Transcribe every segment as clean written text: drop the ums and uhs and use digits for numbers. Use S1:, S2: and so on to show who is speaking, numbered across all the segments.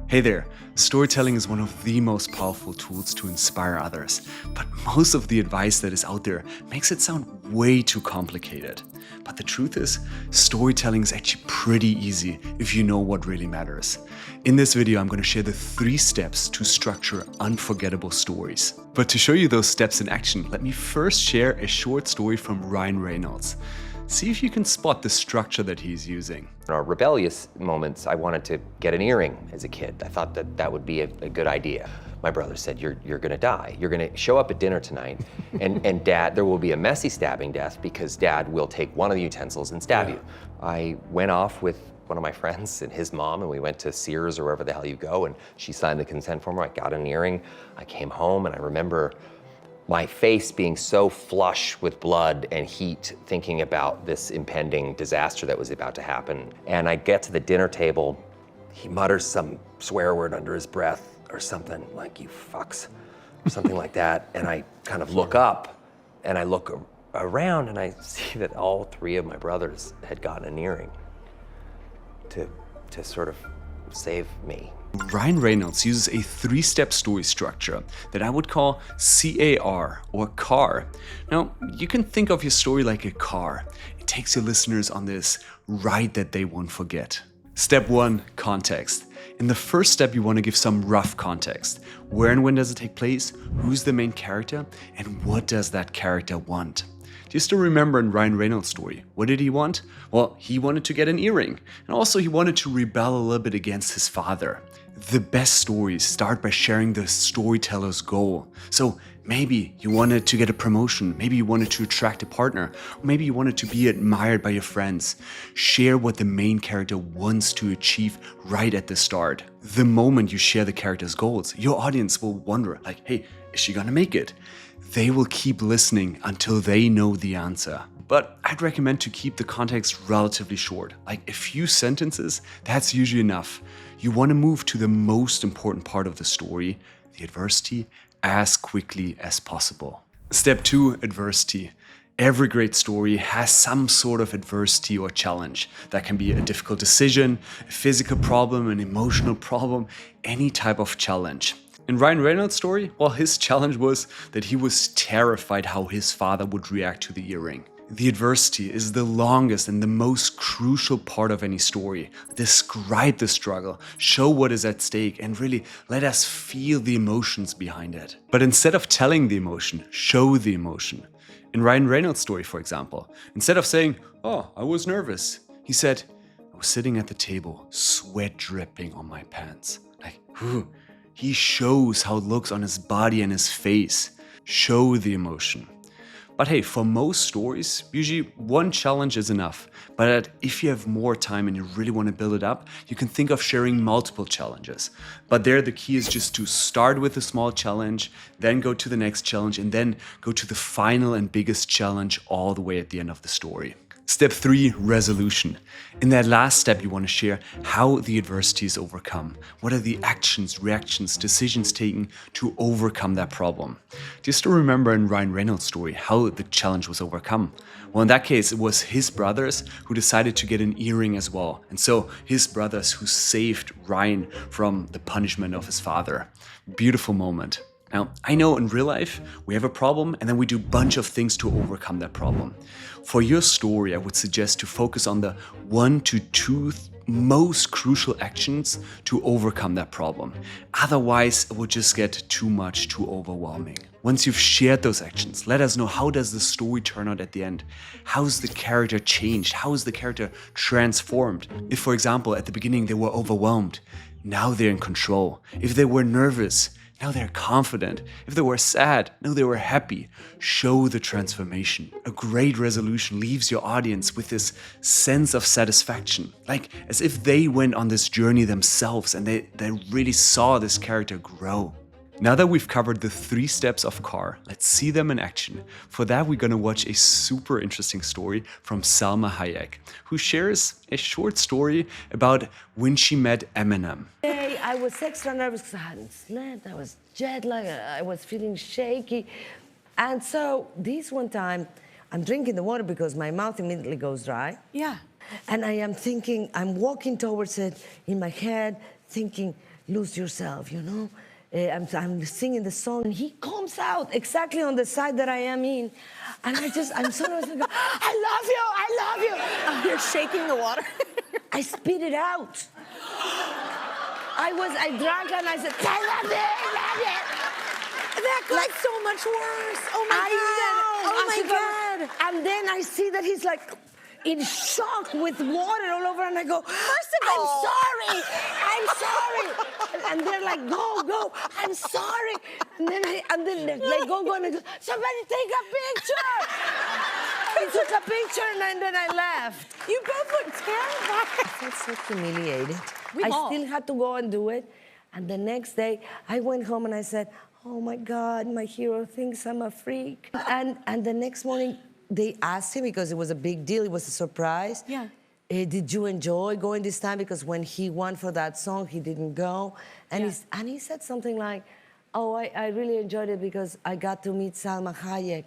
S1: Hey there, storytelling is one of the most powerful tools to inspire others, but most of the advice that is out there makes it sound way too complicated. But the truth is, storytelling is actually pretty easy if you know what really matters. In this video, I'm going to share the 3 steps to structure unforgettable stories. But to show you those steps in action, let me first share a short story from Ryan Reynolds. See if you can spot the structure that he's using.
S2: In our rebellious moments, I wanted to get an earring as a kid. I thought that would be a good idea. My brother said, you're gonna die. You're gonna show up at dinner tonight, and Dad, there will be a messy stabbing death because Dad will take one of the utensils and stab you. I went off with one of my friends and his mom, and we went to Sears or wherever the hell you go, and she signed the consent form. I got an earring. I came home, and I remember my face being so flush with blood and heat, thinking about this impending disaster that was about to happen. And I get to the dinner table, he mutters some swear word under his breath or something, like, "You fucks," or something like that. And I kind of look up and I look around and I see that all 3 of my brothers had gotten an earring to sort of save me.
S1: Ryan Reynolds uses a 3-step story structure that I would call CAR, or CAR. Now, you can think of your story like a car. It takes your listeners on this ride that they won't forget. Step 1, context. In the first step, you want to give some rough context. Where and when does it take place? Who's the main character? And what does that character want? Do you still remember in Ryan Reynolds' story? What did he want? Well, he wanted to get an earring. And also he wanted to rebel a little bit against his father. The best stories start by sharing the storyteller's goal. So maybe you wanted to get a promotion, maybe you wanted to attract a partner, or maybe you wanted to be admired by your friends. Share what the main character wants to achieve right at the start. The moment you share the character's goals, your audience will wonder, like, hey, is she gonna make it? They will keep listening until they know the answer. But I'd recommend to keep the context relatively short, like a few sentences. That's usually enough. You want to move to the most important part of the story, the adversity, as quickly as possible. Step 2, adversity. Every great story has some sort of adversity or challenge. That can be a difficult decision, a physical problem, an emotional problem, any type of challenge. In Ryan Reynolds' story, well, his challenge was that he was terrified how his father would react to the earring. The adversity is the longest and the most crucial part of any story. Describe the struggle, show what is at stake, and really let us feel the emotions behind it. But instead of telling the emotion, show the emotion. In Ryan Reynolds' story, for example, instead of saying, "Oh, I was nervous," he said, "I was sitting at the table, sweat dripping on my pants." Like, whew. He shows how it looks on his body and his face. Show the emotion. But hey, for most stories, usually one challenge is enough. But if you have more time and you really want to build it up, you can think of sharing multiple challenges. But there, the key is just to start with a small challenge, then go to the next challenge, and then go to the final and biggest challenge all the way at the end of the story. Step 3, resolution. In that last step, you want to share how the adversity is overcome. What are the actions, reactions, decisions taken to overcome that problem? Do you still remember in Ryan Reynolds' story how the challenge was overcome? Well, in that case, it was his brothers who decided to get an earring as well. And so his brothers who saved Ryan from the punishment of his father. Beautiful moment. Now, I know in real life, we have a problem and then we do a bunch of things to overcome that problem. For your story, I would suggest to focus on the 1 to 2 most crucial actions to overcome that problem. Otherwise, it would just get too much, too overwhelming. Once you've shared those actions, let us know, how does the story turn out at the end? How's the character changed? How is the character transformed? If, for example, at the beginning they were overwhelmed, now they're in control. If they were nervous, now they're confident. If they were sad, now they were happy. Show the transformation. A great resolution leaves your audience with this sense of satisfaction, like as if they went on this journey themselves and they really saw this character grow. Now that we've covered the 3 steps of CAR, let's see them in action. For that, we're gonna watch a super interesting story from Salma Hayek, who shares a short story about when she met Eminem.
S3: I was extra nervous because I hadn't slept, I was jet lagged, I was feeling shaky. And so this one time, I'm drinking the water because my mouth immediately goes dry.
S4: Yeah.
S3: And I am thinking, I'm walking towards it in my head, thinking, lose yourself, you know? I'm singing the song, and he comes out exactly on the side that I am in. And I'm so nervous. I go, I love you, I love you.
S4: Oh, you're shaking the water.
S3: I spit it out. I drank and I said, I love you, I love you.
S4: That got so much worse. Oh my God. Oh my God.
S3: And then I see that he's like in shock with water all over, and I go,
S4: First of all,
S3: I'm sorry. And they're like, go, I'm sorry. And then they're like, go, and I go, somebody take a picture. He took a picture, and then I left.
S4: you both look terrified.
S3: I felt so humiliated.
S4: We've all.
S3: Still had to go and do it. And the next day, I went home and I said, oh my God, my hero thinks I'm a freak. And the next morning, they asked him, because it was a big deal, it was a surprise.
S4: Yeah.
S3: Did you enjoy going this time? Because when he won for that song, he didn't go. And, he said something like, oh, I really enjoyed it because I got to meet Salma Hayek.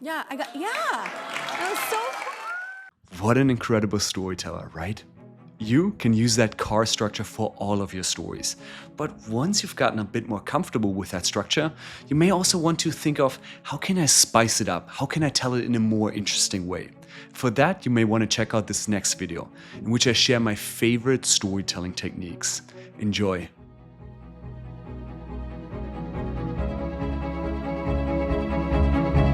S4: Yeah, that was so fun.
S1: What an incredible storyteller, right? You can use that car structure for all of your stories. But once you've gotten a bit more comfortable with that structure, you may also want to think of, how can I spice it up? How can I tell it in a more interesting way? For that, you may want to check out this next video, in which I share my favorite storytelling techniques. Enjoy.